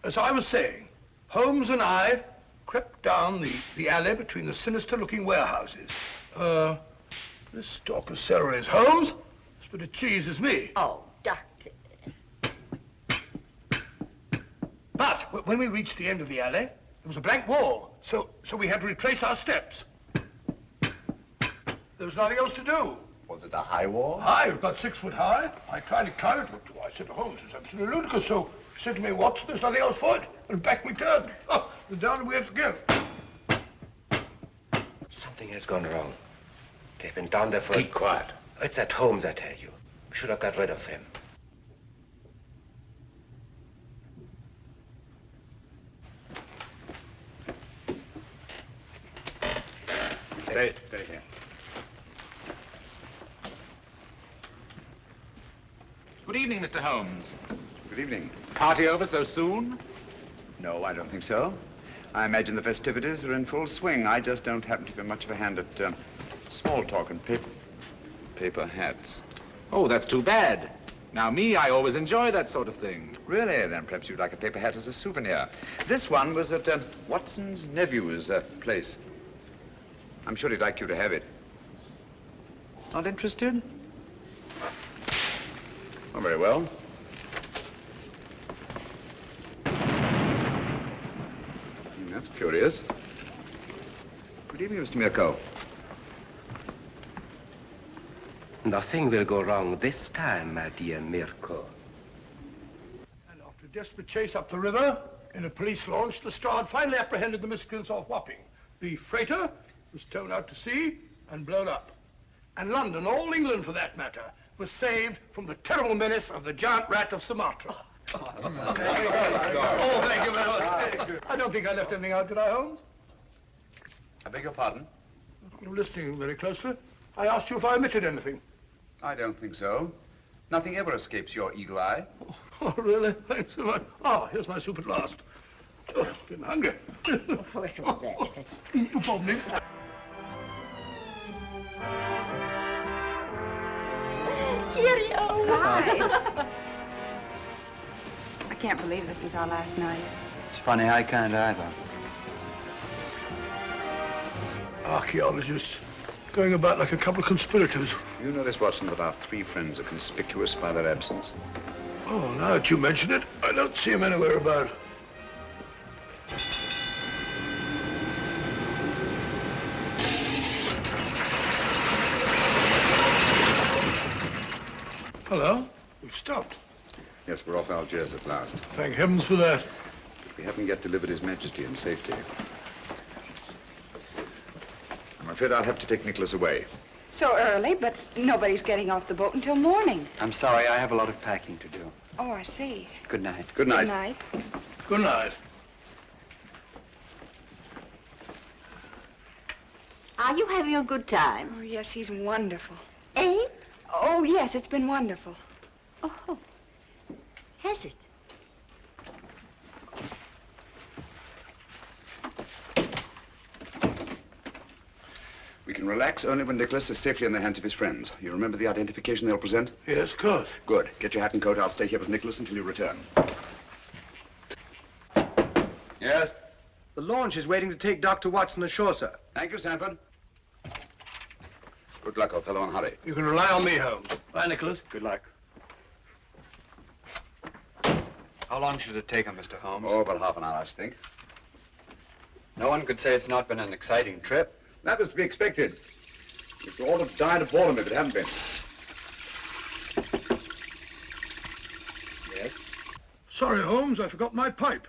As I was saying, Holmes and I crept down the alley between the sinister-looking warehouses. This stalk of celery is Holmes. This bit of cheese is me.
Oh, Ducky.
But when we reached the end of the alley, there was a blank wall, so we had to retrace our steps. There was nothing else to do.
Was it a high wall?
High, about 6 foot high. I tried to climb it, but I said to Holmes, it's absolutely ludicrous. So he said to me, Watson, there's nothing else for it. And back we turned. Oh, and down we went again.
Something has gone wrong. They've been down there for...
Keep quiet.
It's at Holmes, I tell you. We should have got rid of him.
Stay here.
Good evening, Mr. Holmes.
Good evening.
Party over so soon?
No, I don't think so. I imagine the festivities are in full swing. I just don't happen to be much of a hand at small talk and paper hats.
Oh, that's too bad. Now, me, I always enjoy that sort of thing.
Really? Then perhaps you'd like a paper hat as a souvenir. This one was at Watson's nephew's place. I'm sure he'd like you to have it. Not interested? Oh, very well. That's curious. Good evening, Mr. Mirko.
Nothing will go wrong this time, my dear Mirko.
And after a desperate chase up the river, in a police launch, the Strad finally apprehended the miscreants off Wapping. The freighter was towed out to sea and blown up. And London, all England for that matter, was saved from the terrible menace of the giant rat of Sumatra. Oh, thank you very much. I don't think I left anything out, did I, Holmes?
I beg your pardon?
You're listening very closely. I asked you if I omitted anything.
I don't think so. Nothing ever escapes your eagle eye.
Oh, really? Thanks so much. Ah, here's my soup at last. Oh, getting hungry.
Wait a minute.
You told me.
Cheerio.
Hi. I can't believe this is our last night.
It's funny, I can't either.
Archaeologists going about like a couple of conspirators.
You notice, Watson, that our 3 friends are conspicuous by their absence.
Oh, now that you mention it, I don't see him anywhere about. Hello? We've stopped.
Yes, we're off Algiers at last.
Thank heavens for that.
We haven't yet delivered His Majesty in safety. I'm afraid I'll have to take Nicholas away.
So early, but nobody's getting off the boat until morning.
I'm sorry, I have a lot of packing to do.
Oh, I see.
Good night.
Good night.
Good night.
Good night.
Are you having a good time?
Oh, yes, he's wonderful.
Eh?
Oh, yes, it's been wonderful.
Oh, has it?
We can relax only when Nicholas is safely in the hands of his friends. You remember the identification they'll present?
Yes, of course.
Good. Get your hat and coat. I'll stay here with Nicholas until you return. Yes?
The launch is waiting to take Dr. Watson ashore, sir.
Thank you, Sanford. Good luck, old fellow, and hurry.
You can rely on me, Holmes. Bye, Nicholas.
Good luck.
How long should it take him, Mr. Holmes?
Oh, about half an hour, I should think.
No one could say it's not been an exciting trip.
That was to be expected. You ought to have died aboard him if it hadn't been. Yes?
Sorry, Holmes, I forgot my pipe.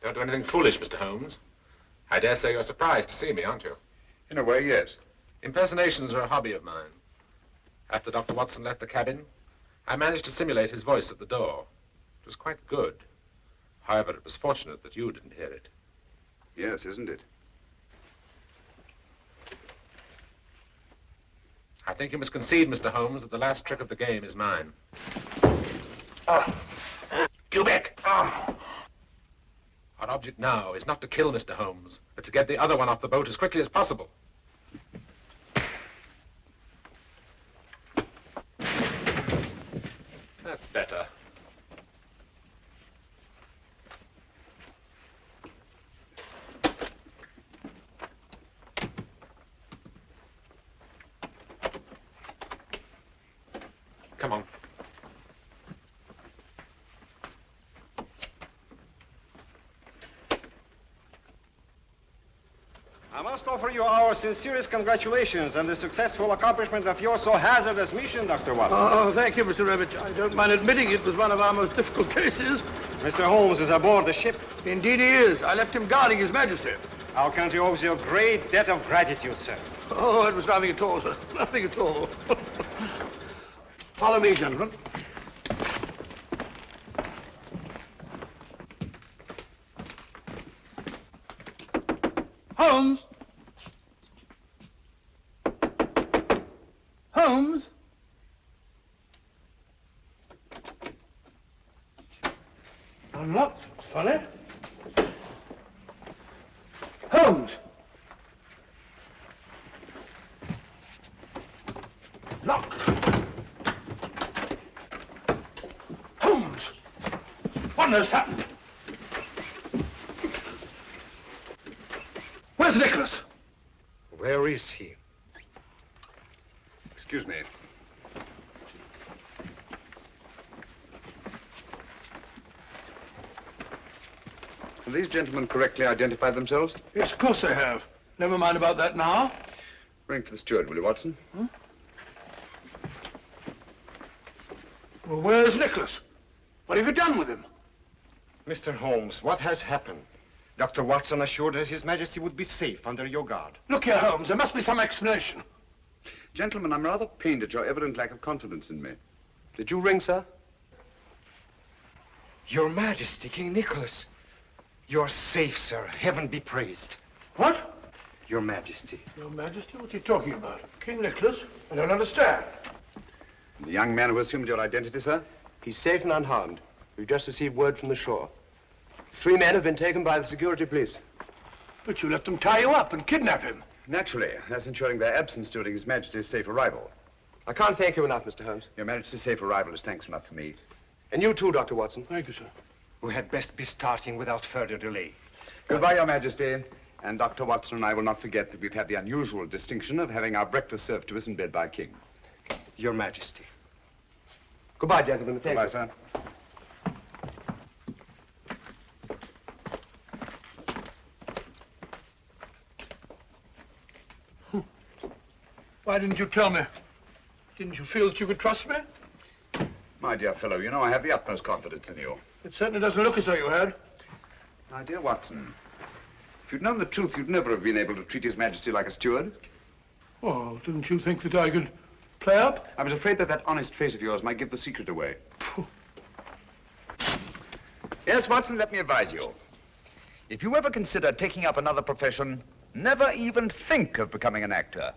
Don't do anything foolish, Mr. Holmes. I dare say you're surprised to see me, aren't you?
In a way, yes.
Impersonations are a hobby of mine. After Dr. Watson left the cabin, I managed to simulate his voice at the door. It was quite good. However, it was fortunate that you didn't hear it.
Yes, isn't it?
I think you must concede, Mr. Holmes, that the last trick of the game is mine. Quebec! Our object now is not to kill Mr. Holmes, but to get the other one off the boat as quickly as possible. That's better. Come on.
I must offer you our sincerest congratulations on the successful accomplishment of your so hazardous mission, Dr. Watson.
Oh, thank you, Mr. Revich. I don't mind admitting it was one of our most difficult cases.
Mr. Holmes is aboard the ship.
Indeed he is. I left him guarding His Majesty.
Our country owes you a great debt of gratitude, sir.
Oh, it was nothing at all, sir. Nothing at all. Follow me, gentlemen. Holmes! Holmes! Unlocked. Funny. Holmes! Locked. Holmes! What has happened? Where's Nicholas?
Where is he?
Excuse me. Have these gentlemen correctly identified themselves?
Yes, of course they have. Never mind about that now.
Ring for the steward, will you, Watson?
Hmm? Well, where's Nicholas? What have you done with him?
Mr. Holmes, what has happened? Dr. Watson assured us His Majesty would be safe under your guard.
Look here, Holmes, there must be some explanation.
Gentlemen, I'm rather pained at your evident lack of confidence in me.
Did you ring, sir? Your Majesty, King Nicholas. You're safe, sir. Heaven be praised.
What?
Your Majesty.
Your Majesty? What are you talking about? King Nicholas? I don't understand.
The young man who assumed your identity, sir?
He's safe and unharmed. We've just received word from the shore. 3 men have been taken by the security police.
But you let them tie you up and kidnap him.
Naturally, that's ensuring their absence during His Majesty's safe arrival.
I can't thank you enough, Mr. Holmes.
Your Majesty's safe arrival is thanks enough for me.
And you too, Dr. Watson.
Thank you, sir.
We had best be starting without further delay.
Goodbye, Your Majesty. And Dr. Watson and I will not forget that we've had the unusual distinction of having our breakfast served to us in bed by a king.
Your Majesty.
Goodbye, gentlemen. Thank you.
Goodbye, sir.
Why didn't you tell me? Didn't you feel that you could trust me?
My dear fellow, you know I have the utmost confidence in you.
It certainly doesn't look as though you had.
My dear Watson, if you'd known the truth, you'd never have been able to treat His Majesty like a steward.
Oh, didn't you think that I could play up?
I was afraid that that honest face of yours might give the secret away. Yes, Watson, let me advise you. If you ever consider taking up another profession, never even think of becoming an actor.